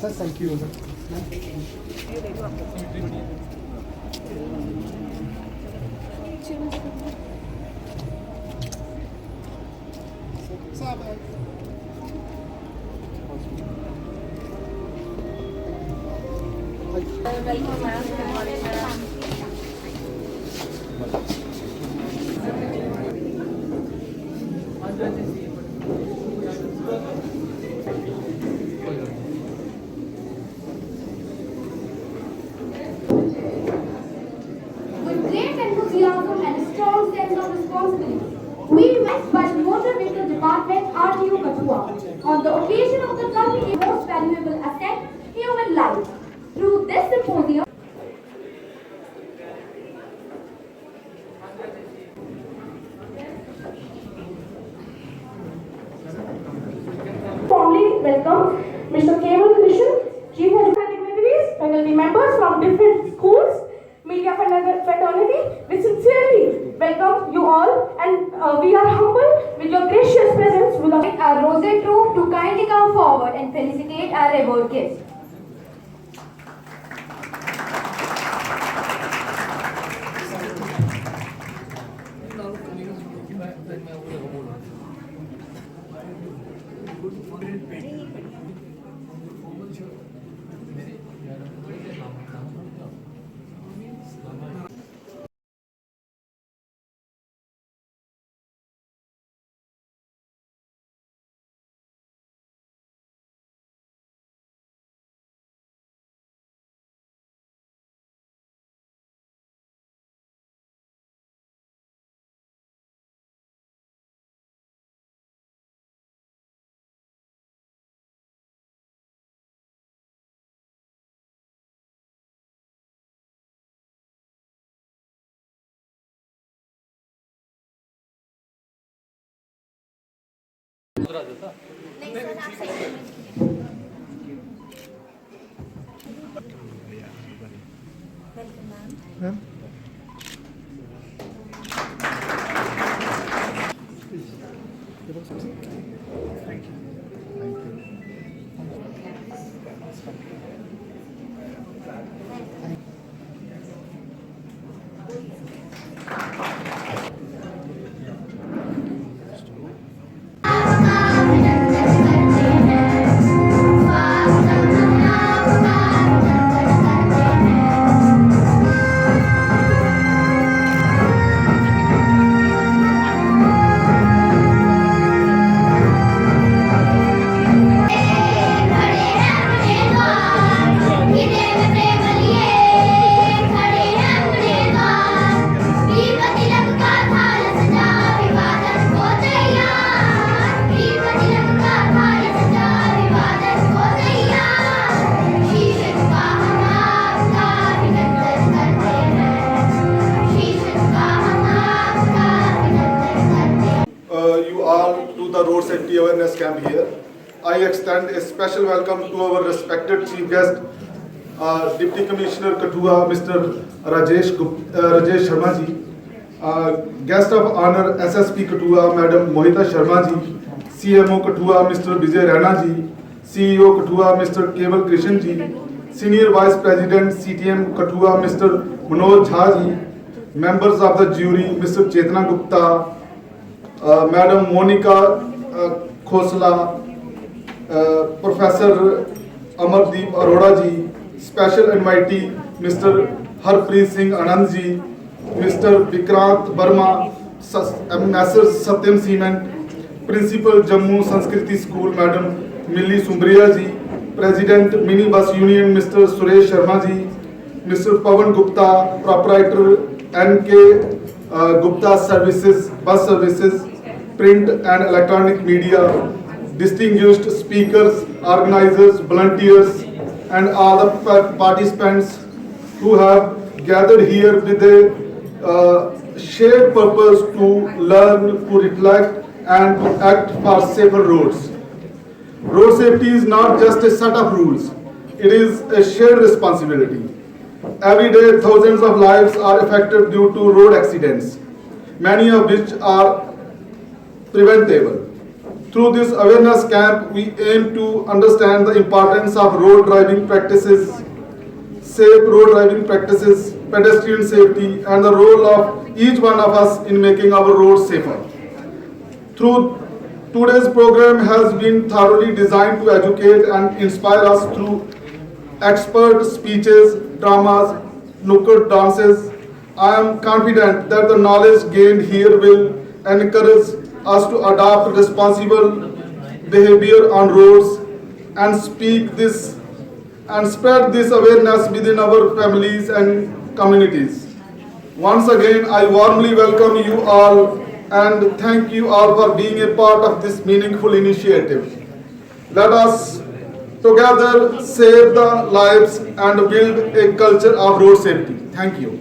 Sir, thank you. Welcome, ma'am. Good morning, ma'am. With great enthusiasm and a strong sense of responsibility, we met by the Motor Vehicle Department RTO Kathua on the occasion of the company's most valuable asset, human life. Through this symposium, formally welcome Mr. Keval Krishan, Chief Educating Dignitaries, faculty members from different schools, media fraternity. We sincerely welcome you all, and we are humbled with your gracious presence. We will invite our Rosette Group to kindly come forward and felicitate our award guest. Ma'am. Thank you. You all to the road safety awareness camp here. I extend a special welcome to our respected chief guest, Deputy Commissioner Kathua, Mr. Rajesh Sharma ji. Guest of honor SSP Kathua, Madam Mohita Sharma ji. CMO Kathua, Mr. Vijay Rana ji. CEO Kathua, Mr. Keval Krishan ji. Senior Vice President CTM Kathua, Mr. Manoj Jha ji. Members of the jury, Mr. Chetna Gupta, Madam Monica Khosla, Professor Amardeep Arora ji, Special Invitee Mr. Harpreet Singh Anand ji, Mr. Vikrant Verma, Messrs. Satyam Cement, Principal Jammu Sanskriti School Madam Milli Sumbria ji, President Mini Bus Union Mr. Suresh Sharma ji, Mr. Pawan Gupta, Proprietor NK Gupta Services, Bus Services, Print and Electronic Media, distinguished speakers, organizers, volunteers, and all the participants who have gathered here with a shared purpose to learn, to reflect, and to act for safer roads. Road safety is not just a set of rules, it is a shared responsibility. Every day, thousands of lives are affected due to road accidents, many of which are preventable. Through this awareness camp, we aim to understand the importance of road driving practices, safe road driving practices, pedestrian safety, and the role of each one of us in making our roads safer. Through today's program has been thoroughly designed to educate and inspire us through expert speeches, dramas, nukkad dances. I am confident that the knowledge gained here will encourage us to adopt responsible behavior on roads and spread this awareness within our families and communities. Once again, I warmly welcome you all and thank you all for being a part of this meaningful initiative. Let us together save the lives and build a culture of road safety. Thank you.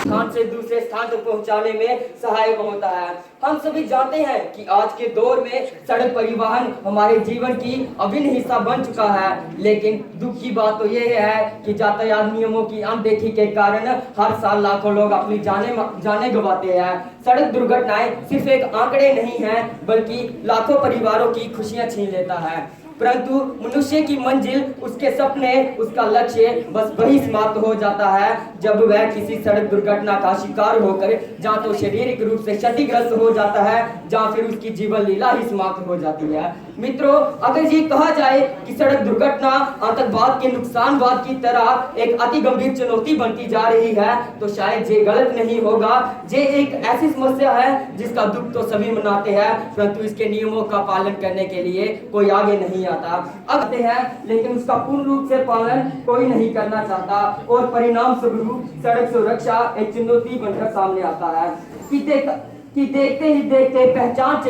स्थान से दूसरे स्थान तक पहुंचाने में सहायक होता है। हम सभी जानते हैं कि आज के दौर में सड़क परिवहन हमारे जीवन की अभिन्न हिस्सा बन चुका है, लेकिन दुख की बात तो ये है कि यातायात नियमों की अनदेखी के कारण हर साल लाखों लोग अपनी जाने गंवाते हैं। सड़क दुर्घटनाएं सिर्फ एक आंकड़े नहीं हैं, बल्कि लाखों परिवारों की खुशियां छीन लेता है। परंतु मनुष्य की मंजिल, उसके सपने, उसका लक्ष्य बस वही समाप्त हो जाता है जब वह किसी सड़क दुर्घटना का शिकार होकर जहाँ तो शारीरिक रूप से क्षतिग्रस्त हो जाता है, जहाँ फिर उसकी जीवन लीला ही समाप्त हो जाती है। मित्रों, अगर ये कहा जाए कि सड़क दुर्घटना आतंकवाद के नुकसानवाद की तरह एक अति गंभीर चुनौती बनती जा रही है, तो शायद ये गलत नहीं होगा। ये एक ऐसी समस्या है जिसका दुख तो सभी मनाते हैं, परंतु इसके नियमों का पालन करने के लिए कोई आगे नहीं आता। अब हैं, लेकिन उसका पूर्ण रूप से पालन कोई नहीं करना चाहता और परिणाम स्वरूप सड़क सुरक्षा एक चुनौती बनकर सामने आता है कि देखते ही देखते पहचान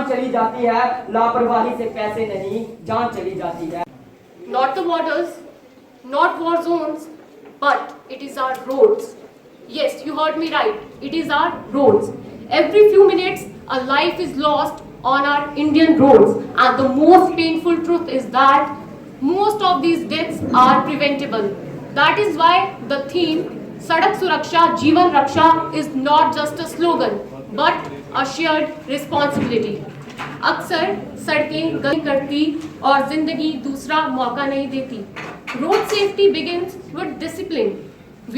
चली जाती है, लापरवाही से पैसे नहीं जान चली जाती है। Not the borders, not war zones, but it is our roads. Yes, you heard me right. It is our roads. Every few minutes, a life is lost on our Indian roads, and the most painful truth is that most of these deaths are preventable. That is why the theme Sadak Suraksha Jeevan Raksha is not just a slogan but a shared responsibility. अक्सर सड़कें गंदी करती और जिंदगी दूसरा मौका नहीं देती। Road safety begins with discipline,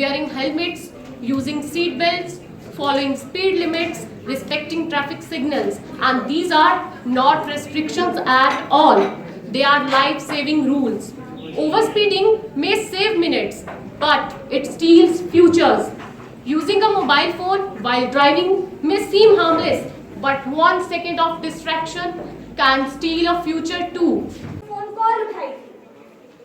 wearing helmets, using seat belts, following speed limits, respecting traffic signals, and these are not restrictions at all. They are life-saving rules. Overspeeding may save minutes, but it steals futures. Using a mobile phone while driving may seem harmless, but 1 second of distraction can steal a future too. Phone call उठाई थी।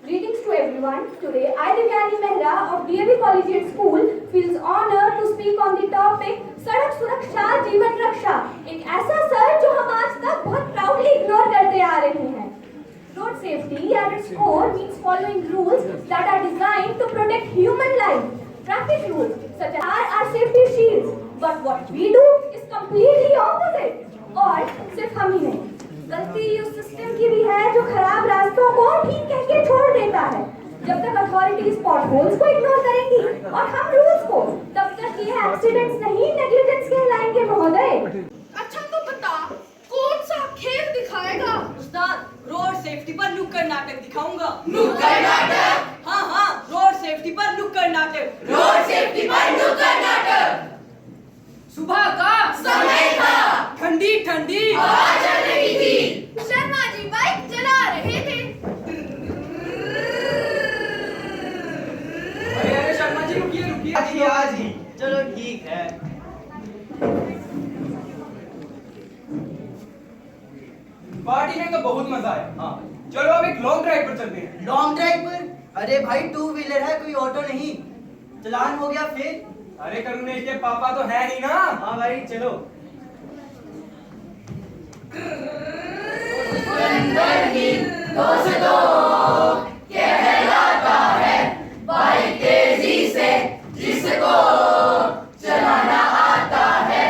Greetings to everyone. Today, I, Divyani Mehra of DAV Collegiate School, feels honored to speak on the topic सड़क सुरक्षा जीवन रक्षा। एक ऐसा sir जो हम आज तक बहुत proudly ignore करते आ रहे हैं। Road safety at its core means following rules that are designed to protect human life. Traffic rules such as are safety shields, but what we do is completely opposite. और सिर्फ हम ही नहीं, गलती उस system की भी है जो खराब रास्तों को ठीक कह के छोड़ देता है। जब तक अथॉरिटीज पॉटहोल्स को इग्नोर करेंगी और हम रूल्स को, तब तक ये एक्सीडेंट्स नहीं नेग्लिजेंस कहलाएंगे महोदय। अच्छा तो बता, कौन सा खेल दिखाएगा? उस्ताद, रोड सेफ्टी पर नुक्कड़ नाटक दिखाऊंगा। नुक्कड़ नाटक? हाँ, रोड सेफ्टी पर नुक्कड़ नाटक। रोड सेफ्टी पर नुक्कड़ नाटक। सुबह का समय था, ठंडी ठंडी हवा चल रही थी, शर्मा जी बाइक चला रहे थे। अरे शर्मा जी रुकिए। आज ही चलो ठीक है। पार्टी में तो बहुत मजा आया। हाँ, चलो अब एक लॉन्ग ड्राइव पर चलते हैं। लॉन्ग ड्राइव पर? अरे भाई 2 व्हीलर है, कोई ऑटो नहीं। चलान हो गया फिर? अरे करुणेश के पापा तो है ही ना। हाँ भाई चलो। कहलाता है बाइक तेजी से जिसको चलाना आता है,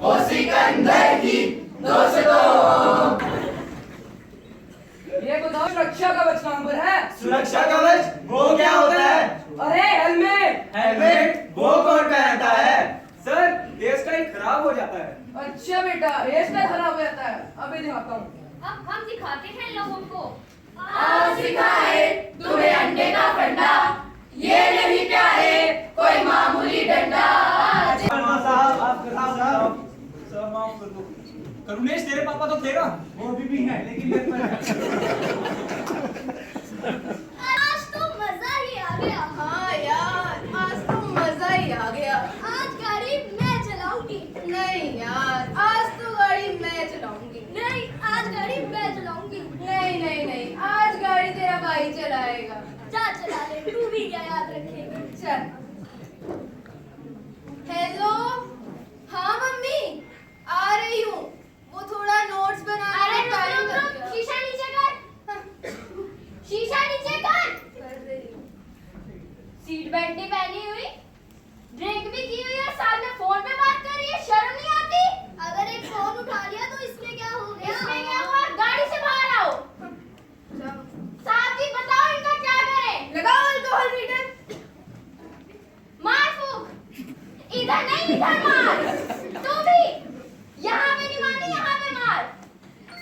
वो सिकंदर ही दोस्तों। ये बताओ सुरक्षा कवच कहाँ पर है? सुरक्षा कवच वो क्या होता है? अरे हेलमेट। हेलमेट वो कौन पहनता है? सर, हेयर स्टाइल खराब हो जाता है। अच्छा। अच्छा बेटा, रेस में खराब हो जाता है। अभी दिखाता हूँ। अब हम दिखाते हैं लोगों को। आज सिखाए तुम्हें अंडे का फंडा, ये नहीं प्यारे कोई मामूली डंडा। करुणेश, तेरे पापा तो थे ना? वो अभी भी हैं, लेकिन मेरे पर आज तो मजा ही आ गया। हाँ यार, आज तो मजा ही आ गया। आज गाड़ी मैं चलाऊंगी। नहीं यार, आज तो गाड़ी मैं चलाऊंगी। नहीं, आज गाड़ी मैं चलाऊंगी। नहीं नहीं नहीं, आज गाड़ी तेरा भाई चलाएगा। जा चला ले, तू भी क्या याद रखेगा। चल। हेलो, हाँ मम्मी, आ रही हूँ। वो थोड़ा नोट्स बना अरे के टाइम रुक, लग गया। शीशा नीचे कर। शीशा नीचे कर। कर रही हूँ। सीट बेल्ट नहीं पहनी हुई, ड्रिंक भी की हुई है, साथ में फोन पे बात कर रही है, शर्म नहीं आती? अगर एक फोन उठा लिया तो इसमें क्या हो गया? इसमें क्या हुआ? गाड़ी से बाहर आओ। साथ ही बताओ इनका क्या करें? लगाओ अल्कोहल मीटर। मार फूक। इधर नहीं, इधर मार। तू भी यहाँ पे नहीं मारनी, यहाँ पे मार।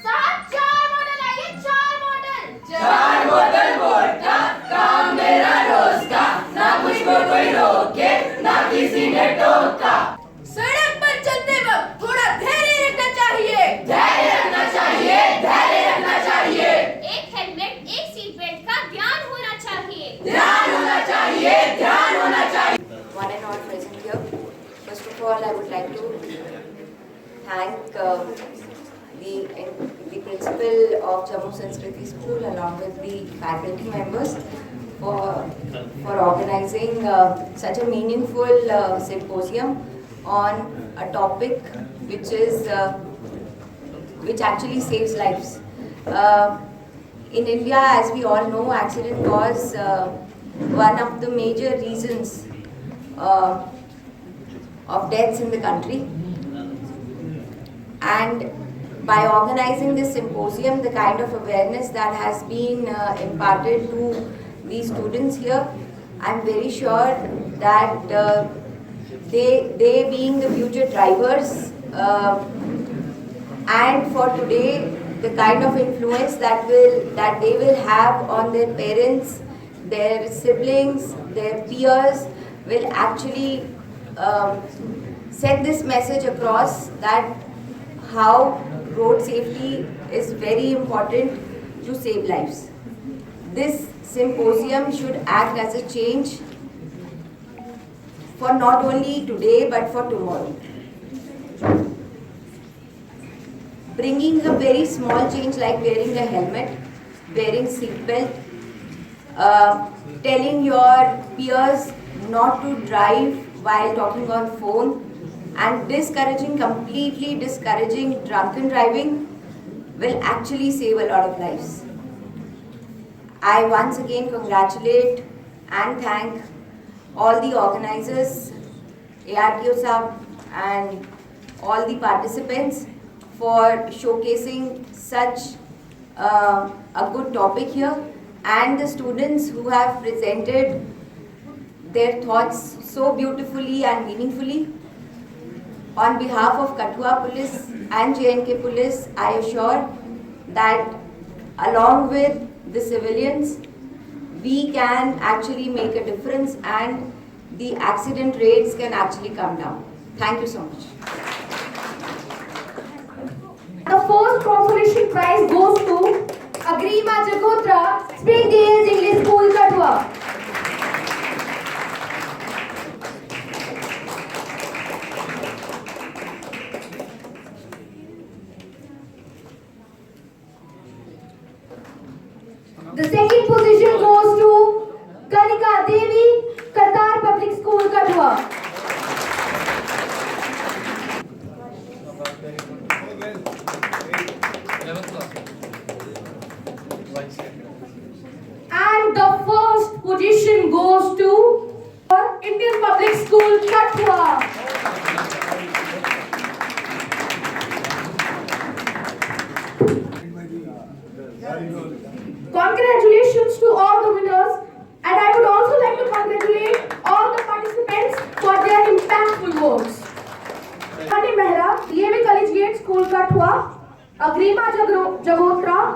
साहब 4 मॉडल आइए, 4 मॉडल। 4 बोतल वोडका, काम मेरा रोज का, ना मुझको कोई रोके, ना किसी ने टोका। सड़क पर चलते वक्त थोड़ा धैर्य रखना चाहिए। धैर्य रखना चाहिए, धैर्य रखना चाहिए। एक हेलमेट, एक सीट बेल्ट का ध्यान होना चाहिए। ध्यान होना चाहिए, ध्यान होना चाहिए। One and all present here. First of all, I would like to thank the principal of Jammu Sanskriti School along with the faculty members for organizing such a meaningful symposium on a topic which actually saves lives. In India, as we all know, accident was one of the major reasons of deaths in the country. And by organizing this symposium, the kind of awareness that has been imparted to the students here, I'm very sure that they being the future drivers and for today, the kind of influence that they will have on their parents, their siblings, their peers, will actually send this message across that how road safety is very important to save lives. This symposium should act as a change for not only today but for tomorrow. Bringing a very small change like wearing a helmet, wearing seat belt, telling your peers not to drive while talking on phone, and completely discouraging drunken driving will actually save a lot of lives. I once again congratulate and thank all the organizers, ARTO sub and all the participants for showcasing such a good topic here, and the students who have presented their thoughts so beautifully and meaningfully. On behalf of Kathua Police and JNK Police, I assure that along with the civilians, we can actually make a difference and the accident rates can actually come down. Thank you so much. The first consolation prize goes to Agrima Jagotra, Springdale English School, Kathua. The second position goes to Kanika Devi, Qatar Public School, Kathua. And the first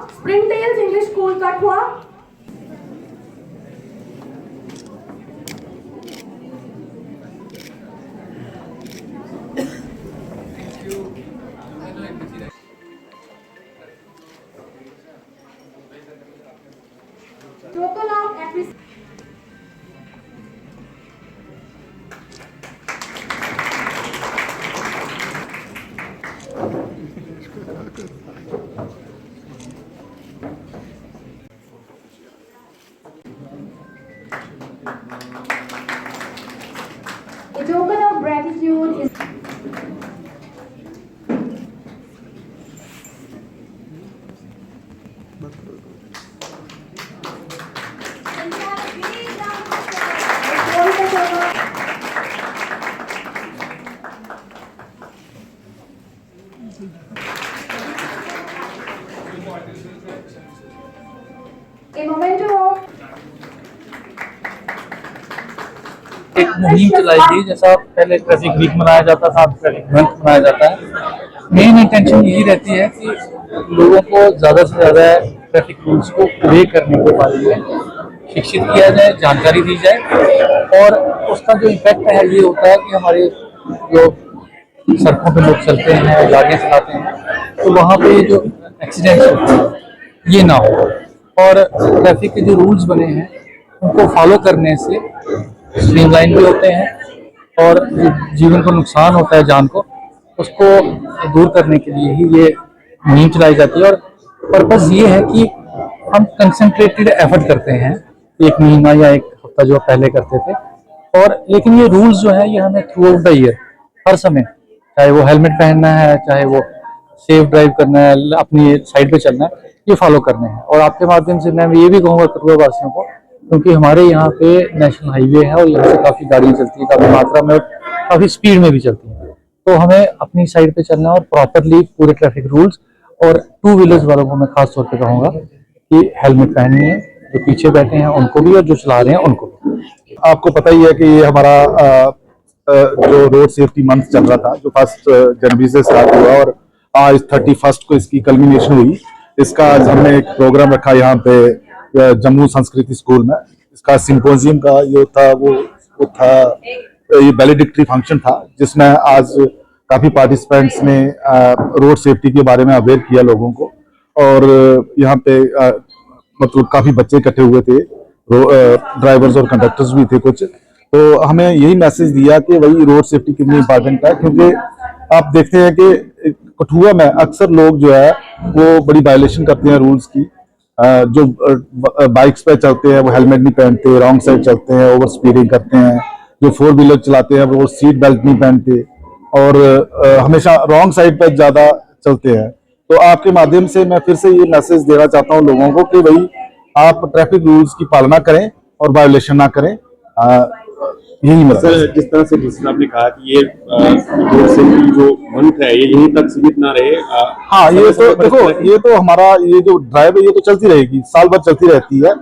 Springdale English School, Katwa. Token of appreciation. A token of gratitude is a memento of एक मुहिम चलाई थी, जैसा पहले traffic week मनाया जाता था, traffic month मनाया जाता है। मेन इंटेंशन यही रहती है कि लोगों को ज़्यादा से ज़्यादा ट्रैफिक रूल्स को ओबे करने के बारे में शिक्षित किया जाए, जानकारी दी जाए। और उसका जो इफेक्ट है ये होता है कि हमारे जो सड़कों पे लोग चलते हैं, गाड़ियाँ चलाते हैं, तो वहाँ पे जो एक्सीडेंट्स होते हैं ये ना हो। और ट्रैफिक के जो रूल्स बने हैं उनको फॉलो करने से स्ट्रीमलाइन भी होते हैं और जो जीवन को नुकसान होता है, जान को, उसको दूर करने के लिए ही ये मुहिम चलाई जाती है। और पर्पस ये है कि हम कंसंट्रेटेड एफर्ट करते हैं, एक महीना या एक हफ्ता जो पहले करते थे। और लेकिन ये रूल्स जो है ये हमें थ्रू आउट द ईयर हर समय, चाहे वो हेलमेट पहनना है, चाहे वो सेफ ड्राइव करना है, अपनी साइड पे चलना है, ये फॉलो करने हैं। और आपके माध्यम से मैं ये भी कहूँगा कठुआ वासियों को, क्योंकि हमारे यहाँ पे नेशनल हाईवे है और यहाँ से काफ़ी गाड़ियाँ चलती है, काफ़ी मात्रा में और काफ़ी स्पीड में भी चलती हैं, तो हमें अपनी साइड पे चलना और प्रॉपरली पूरे ट्रैफिक रूल्स। और टू व्हीलर्स वालों को मैं खास तौर पे कहूँगा कि हेलमेट पहननी है, जो पीछे बैठे हैं उनको भी और जो चला रहे हैं उनको भी। आपको पता ही है कि ये हमारा जो रोड सेफ्टी मंथ चल रहा था, जो 1 जनवरी से स्टार्ट हुआ और आज 31 को इसकी कल्मिनेशन हुई। इसका आज हमने एक प्रोग्राम रखा यहाँ पे जम्मू संस्कृति स्कूल में। इसका सिंपोजियम का ये था वो था ये वैलिडिक्टरी फंक्शन था, जिसमें आज काफी पार्टिसिपेंट्स ने रोड सेफ्टी के बारे में अवेयर किया लोगों को। और यहाँ पे मतलब काफी बच्चे इकट्ठे हुए थे, ड्राइवर्स और कंडक्टर्स भी थे कुछ। तो हमें यही मैसेज दिया कि वही रोड सेफ्टी कितनी इंपॉर्टेंट है, क्योंकि आप देखते हैं कि कठुआ में अक्सर लोग जो है वो बड़ी वायलेशन करते हैं रूल्स की। जो बाइक्स पे चलते हैं वो हेलमेट नहीं पहनते, रॉन्ग साइड चलते हैं, ओवर स्पीडिंग करते हैं। जो 4 व्हीलर चलाते हैं वो सीट बेल्ट नहीं पहनते और हमेशा रॉन्ग साइड पर ज्यादा चलते हैं। तो आपके माध्यम से मैं फिर से ये मैसेज देना चाहता हूँ लोगों को कि भाई आप ट्रैफिक रूल्स की पालना करें और वायोलेशन ना करें। यही मतलब जिस तरह से जिस आपने कहा कि ये रोड सेफ्टी जो मंथ है ये यहीं तक सीमित ना रहे। हाँ, ये तो देखो, ये तो हमारा ये जो ड्राइव है ये तो चलती रहेगी, साल भर चलती रहती है।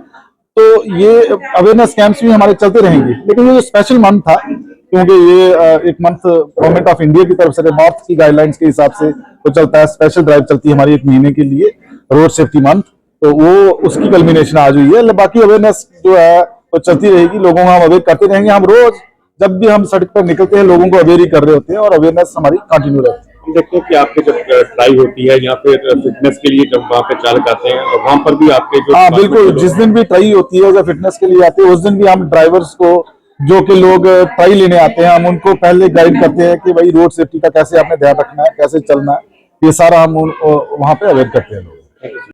तो ये अवेयरनेस कैंप्स भी हमारे चलते रहेंगे, लेकिन ये जो स्पेशल मंथ था, क्योंकि ये एक मंथ गवर्नमेंट ऑफ इंडिया की तरफ से नॉर्थ की गाइडलाइंस के हिसाब से वो चलता है। स्पेशल ड्राइव चलती है हमारी 1 महीने के लिए, रोड सेफ्टी मंथ। तो वो उसकी कल्मिनेशन आज हुई है। बाकी अवेयरनेस जो है वो चलती रहेगी, लोगों को हम अवेयर करते रहेंगे। हम रोज जब भी हम सड़क पर निकलते हैं लोगों को अवेयर ही कर रहे होते हैं और अवेयरनेस हमारी कंटिन्यू रहती है। हम देखते हैं कि आपके जब ड्राइव होती है या फिर फिटनेस के लिए जब वहाँ पे चालक आते हैं और वहाँ पर भी आपके जो हाँ बिल्कुल, जिस दिन भी ट्राई होती है जब फिटनेस के लिए आते हैं उस दिन भी हम ड्राइवर्स को, जो कि लोग ट्राई लेने आते हैं, हम उनको पहले गाइड करते हैं कि भाई रोड सेफ्टी का कैसे आपने ध्यान रखना है, कैसे चलना है। ये सारा हम वहाँ पे अवेयर करते हैं।